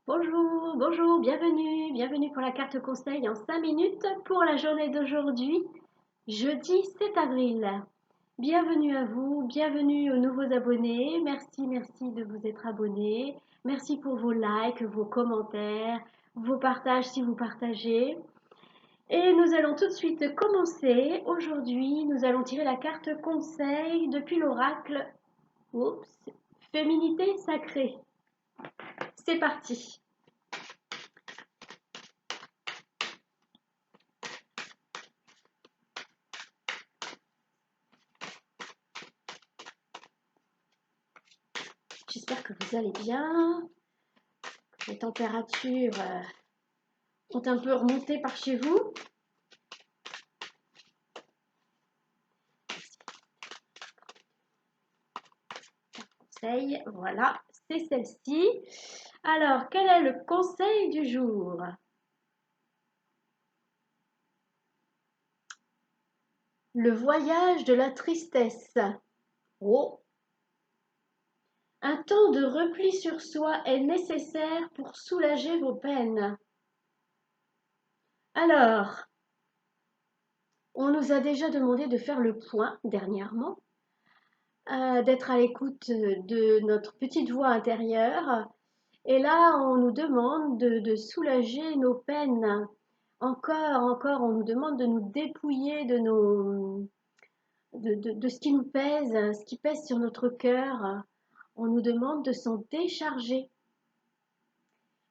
Bonjour, bonjour, bienvenue pour la carte conseil en 5 minutes pour la journée d'aujourd'hui, jeudi 7 avril. Bienvenue à vous, bienvenue aux nouveaux abonnés. Merci de vous être abonnés. Merci pour vos likes, vos commentaires, vos partages si vous partagez. Et nous allons tout de suite commencer. Aujourd'hui, nous allons tirer la carte conseil depuis l'oracle. Oups, féminité sacrée. C'est parti. J'espère que vous allez bien. Les températures ont un peu remonté par chez vous. Conseil, voilà, c'est celle-ci. Alors, quel est le conseil du jour? Le voyage de la tristesse. Oh. Un temps de repli sur soi est nécessaire pour soulager vos peines. Alors, on nous a déjà demandé de faire le point dernièrement, d'être à l'écoute de notre petite voix intérieure. Et là, on nous demande de soulager nos peines. Encore, on nous demande de nous dépouiller de ce qui nous pèse, ce qui pèse sur notre cœur. On nous demande de s'en décharger.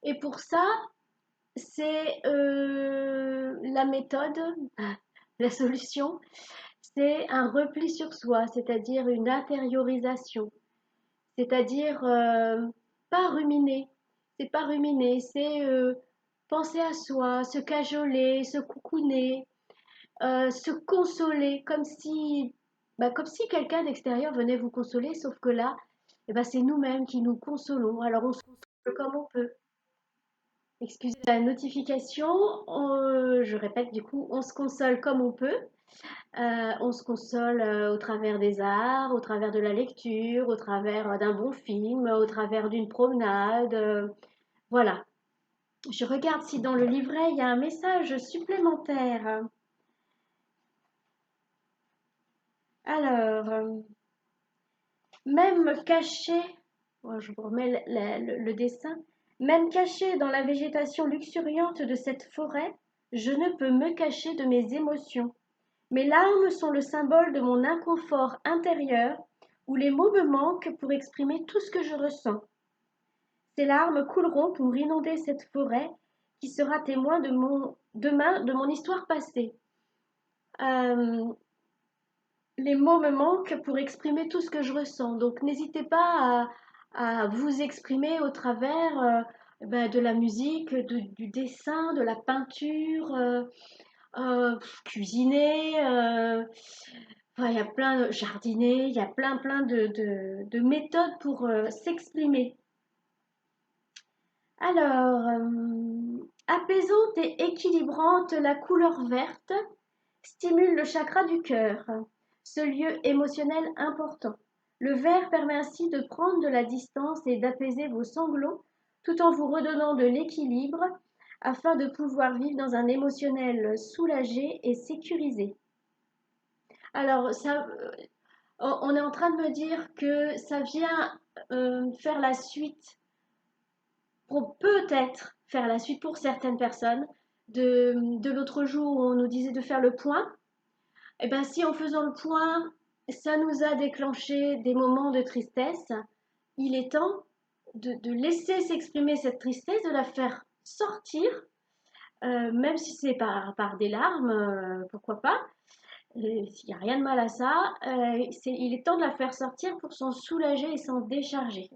Et pour ça, c'est la méthode, la solution, c'est un repli sur soi, c'est-à-dire une intériorisation, c'est-à-dire pas ruminer, c'est pas ruminer, c'est penser à soi, se cajoler, se coucouner, se consoler, comme si quelqu'un d'extérieur venait vous consoler, sauf que là, eh ben, c'est nous-mêmes qui nous consolons. Alors on se console comme on peut. Excusez la notification, je répète du coup, on se console comme on peut. On se console au travers des arts, au travers de la lecture, au travers d'un bon film, au travers d'une promenade. Voilà. Je regarde si dans le livret il y a un message supplémentaire. Alors, même caché, oh, je vous remets le dessin, même caché dans la végétation luxuriante de cette forêt, je ne peux me cacher de mes émotions. Mes larmes sont le symbole de mon inconfort intérieur où les mots me manquent pour exprimer tout ce que je ressens. Ces larmes couleront pour inonder cette forêt qui sera témoin demain de mon histoire passée. Euh, les mots me manquent pour exprimer tout ce que je ressens. Donc n'hésitez pas à vous exprimer au travers de la musique, du dessin, de la peinture, cuisiner. Enfin, il y a plein de jardiner, il y a plein de méthodes pour s'exprimer. Alors, apaisante et équilibrante, la couleur verte stimule le chakra du cœur, ce lieu émotionnel important. Le vert permet ainsi de prendre de la distance et d'apaiser vos sanglots tout en vous redonnant de l'équilibre afin de pouvoir vivre dans un émotionnel soulagé et sécurisé. Alors, ça, on est en train de me dire que ça vient faire la suite, pour peut-être faire la suite pour certaines personnes, de l'autre jour où on nous disait de faire le point. Et bien, si en faisant le point, ça nous a déclenché des moments de tristesse, il est temps de laisser s'exprimer cette tristesse, de la faire sortir, même si c'est par des larmes, pourquoi pas. Il n'y a rien de mal à ça. Il est temps de la faire sortir pour s'en soulager et s'en décharger.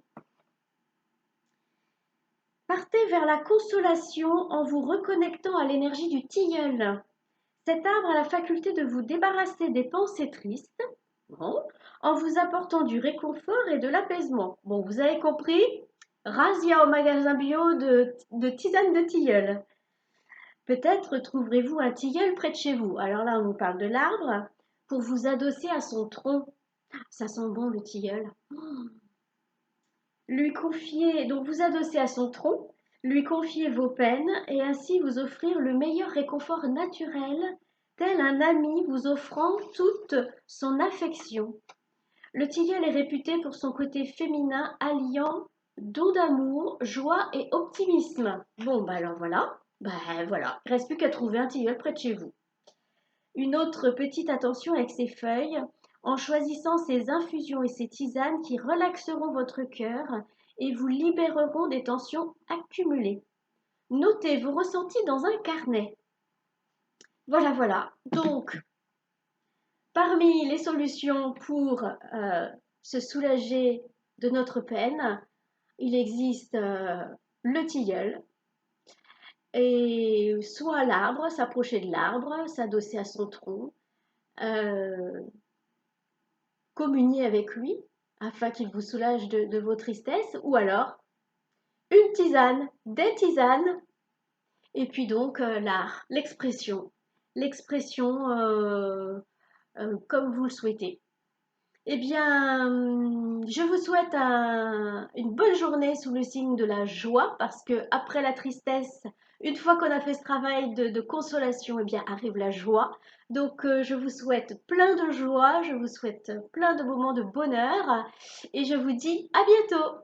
Partez vers la consolation en vous reconnectant à l'énergie du tilleul. Cet arbre a la faculté de vous débarrasser des pensées tristes, bon, en vous apportant du réconfort et de l'apaisement. Bon, vous avez compris? Razzia au magasin bio de tisane de tilleul. Peut-être trouverez-vous un tilleul près de chez vous. Alors là, on nous parle de l'arbre pour vous adosser à son tronc. Ça sent bon le tilleul. Lui confier, donc vous adosser à son tronc, lui confier vos peines et ainsi vous offrir le meilleur réconfort naturel, tel un ami vous offrant toute son affection. Le tilleul est réputé pour son côté féminin alliant don d'amour, joie et optimisme. Bon, bah alors voilà. Bah voilà, il ne reste plus qu'à trouver un tilleul près de chez vous. Une autre petite attention avec ces feuilles, en choisissant ces infusions et ces tisanes qui relaxeront votre cœur et vous libéreront des tensions accumulées. Notez vos ressentis dans un carnet. Voilà, voilà. Donc, parmi les solutions pour se soulager de notre peine, il existe le tilleul. Et soit l'arbre, s'approcher de l'arbre, s'adosser à son tronc, euh, communier avec lui afin qu'il vous soulage de vos tristesses, ou alors une tisane, des tisanes, et puis donc l'art, l'expression comme vous le souhaitez. Eh bien, je vous souhaite une bonne journée sous le signe de la joie, parce que après la tristesse, une fois qu'on a fait ce travail de consolation, eh bien, arrive la joie. Donc, je vous souhaite plein de joie, je vous souhaite plein de moments de bonheur, et je vous dis à bientôt.